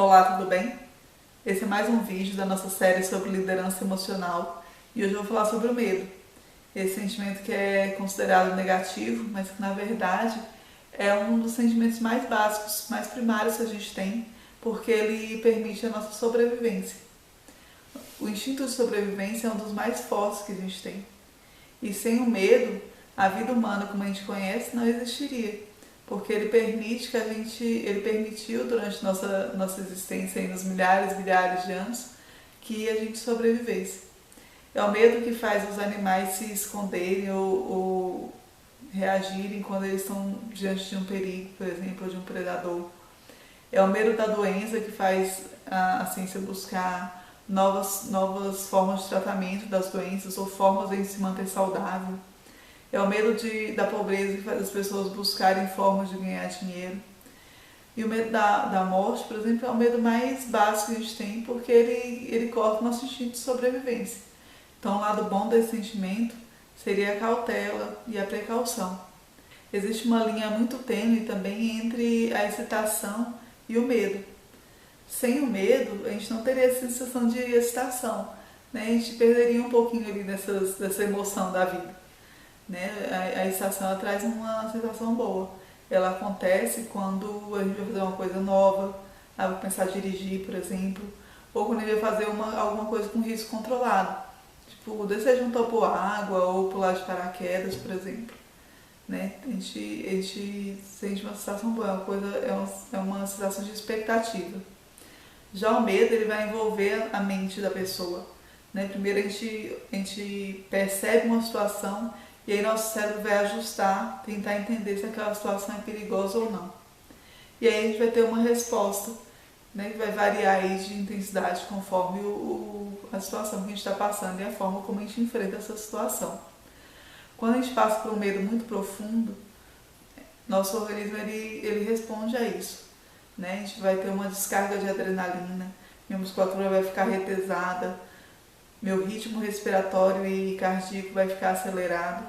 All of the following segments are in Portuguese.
Olá, tudo bem? Esse é mais um vídeo da nossa série sobre liderança emocional e hoje eu vou falar sobre o medo. Esse sentimento que é considerado negativo, mas que na verdade é um dos sentimentos mais básicos, mais primários que a gente tem, porque ele permite a nossa sobrevivência. O instinto de sobrevivência é um dos mais fortes que a gente tem. E sem o medo, a vida humana como a gente conhece não existiria, porque ele permitiu durante nossa existência aí nos milhares de anos que a gente sobrevivesse. É o medo que faz os animais se esconderem ou reagirem quando eles estão diante de um perigo, por exemplo, ou de um predador. É o medo da doença que faz a ciência buscar novas formas de tratamento das doenças ou formas de se manter saudável. É o medo da pobreza que faz as pessoas buscarem formas de ganhar dinheiro. E o medo da morte, por exemplo, é o medo mais básico que a gente tem, porque ele corta o nosso instinto de sobrevivência. Então, o lado bom desse sentimento seria a cautela e a precaução. Existe uma linha muito tênue também entre a excitação e o medo. Sem o medo, a gente não teria essa sensação de excitação, né? A gente perderia um pouquinho ali dessa emoção da vida. Né? A excitação ela traz uma sensação boa. Ela acontece quando a gente vai fazer uma coisa nova, vai pensar em dirigir, por exemplo, ou quando a gente vai fazer alguma coisa com risco controlado, tipo descer de um topo água ou pular de paraquedas, por exemplo. Né? A gente sente uma sensação boa, é uma sensação de expectativa. Já o medo ele vai envolver a mente da pessoa. Né? Primeiro a gente percebe uma situação e aí nosso cérebro vai ajustar, tentar entender se aquela situação é perigosa ou não. E aí a gente vai ter uma resposta, né, que vai variar aí de intensidade conforme a situação que a gente está passando e a forma como a gente enfrenta essa situação. Quando a gente passa por um medo muito profundo, nosso organismo ele responde a isso. Né? A gente vai ter uma descarga de adrenalina, minha musculatura vai ficar retesada, meu ritmo respiratório e cardíaco vai ficar acelerado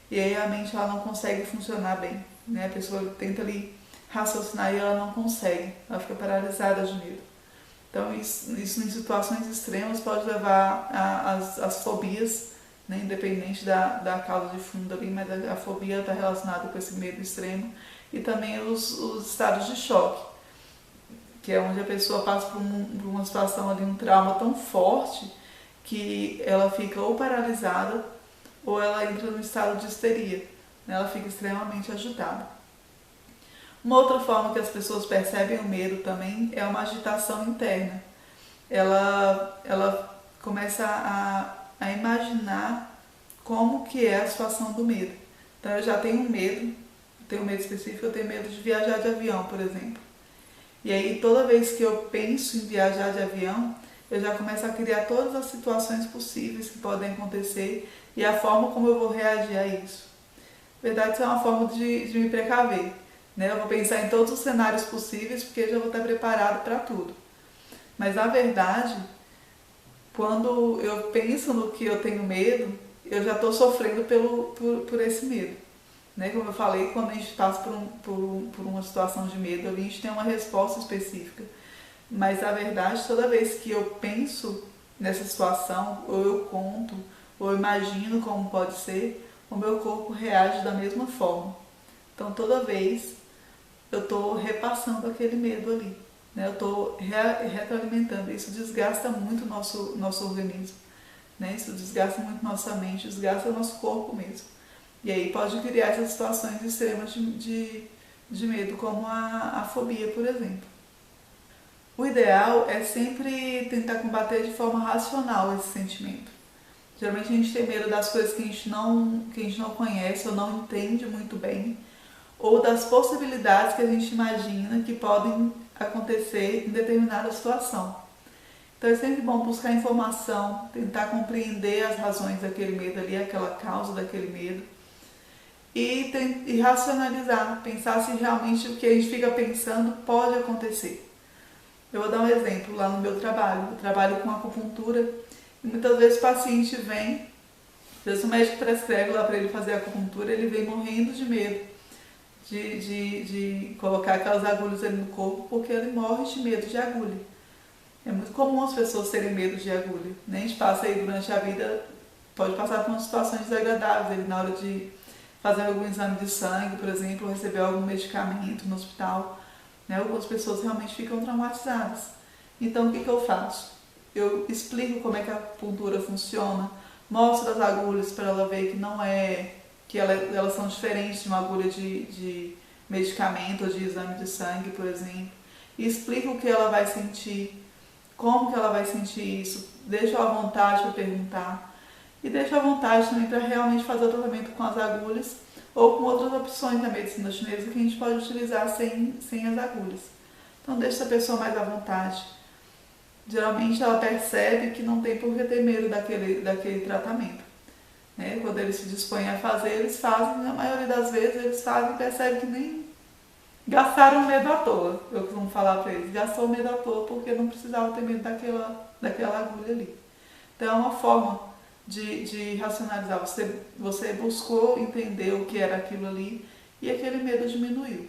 e aí a mente ela não consegue funcionar bem, né? A pessoa tenta ali raciocinar e ela não consegue, ela fica paralisada de medo. Então isso em situações extremas pode levar às fobias, né? Independente da causa de fundo ali, mas a fobia está relacionada com esse medo extremo e também os estados de choque, que é onde a pessoa passa por uma situação ali, um trauma tão forte que ela fica ou paralisada ou ela entra no estado de histeria, né? Ela fica extremamente agitada. Uma outra forma que as pessoas percebem o medo também é uma agitação interna. Ela começa a imaginar como que é a situação do medo. Então eu já tenho medo específico, eu tenho medo de viajar de avião, por exemplo. E aí toda vez que eu penso em viajar de avião, eu já começo a criar todas as situações possíveis que podem acontecer e a forma como eu vou reagir a isso. Na verdade, isso é uma forma de me precaver. Né? Eu vou pensar em todos os cenários possíveis porque eu já vou estar preparado para tudo. Mas, na verdade, quando eu penso no que eu tenho medo, eu já estou sofrendo por esse medo. Né? Como eu falei, quando a gente passa por uma situação de medo, a gente tem uma resposta específica. Mas a verdade, toda vez que eu penso nessa situação, ou eu conto, ou imagino como pode ser, o meu corpo reage da mesma forma. Então toda vez eu estou repassando aquele medo ali, né? Eu estou retroalimentando. Isso desgasta muito o nosso organismo, né? Isso desgasta muito nossa mente, desgasta o nosso corpo mesmo. E aí pode criar essas situações extremas de medo, como a fobia, por exemplo. O ideal é sempre tentar combater de forma racional esse sentimento. Geralmente a gente tem medo das coisas que a gente não conhece ou não entende muito bem, ou das possibilidades que a gente imagina que podem acontecer em determinada situação. Então é sempre bom buscar informação, tentar compreender as razões daquele medo ali, aquela causa daquele medo, e racionalizar, pensar se realmente o que a gente fica pensando pode acontecer. Eu vou dar um exemplo lá no meu trabalho. Eu trabalho com acupuntura e muitas vezes o paciente vem, às vezes o médico prescreve lá para ele fazer acupuntura, ele vem morrendo de medo de colocar aquelas agulhas ali no corpo, porque ele morre de medo de agulha. É muito comum as pessoas terem medo de agulha, né? A gente passa aí durante a vida, pode passar por situações desagradáveis, na hora de fazer algum exame de sangue, por exemplo, ou receber algum medicamento no hospital, né? Algumas pessoas realmente ficam traumatizadas. Então, o que eu faço? Eu explico como é que a acupuntura funciona, mostro as agulhas para ela ver que não é, que elas são diferentes de uma agulha de medicamento ou de exame de sangue, por exemplo. E explico o que ela vai sentir, como que ela vai sentir isso, deixo à vontade para perguntar. E deixo à vontade também para realmente fazer o tratamento com as agulhas ou com outras opções da medicina chinesa que a gente pode utilizar sem as agulhas. Então deixa essa pessoa mais à vontade. Geralmente ela percebe que não tem por que ter medo daquele tratamento. Né? Quando eles se dispõem a fazer, eles fazem, na maioria das vezes eles fazem e percebem que nem gastaram medo à toa. Eu costumo falar para eles, gastou medo à toa porque não precisava ter medo daquela agulha ali. Então é uma forma de racionalizar. Você buscou entender o que era aquilo ali e aquele medo diminuiu.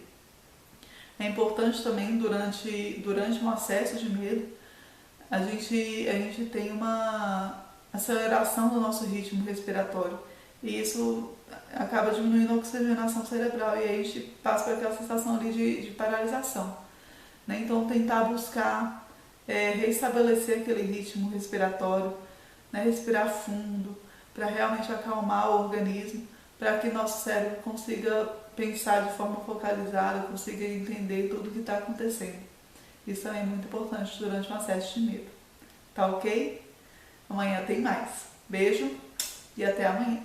É importante também, durante um acesso de medo, a gente tem uma aceleração do nosso ritmo respiratório. E isso acaba diminuindo a oxigenação cerebral e aí a gente passa por aquela sensação ali de paralisação. Né? Então tentar buscar restabelecer aquele ritmo respiratório, né? Respirar fundo, para realmente acalmar o organismo, para que nosso cérebro consiga pensar de forma focalizada, consiga entender tudo o que está acontecendo. Isso também é muito importante durante um acesso de medo. Tá ok? Amanhã tem mais. Beijo e até amanhã.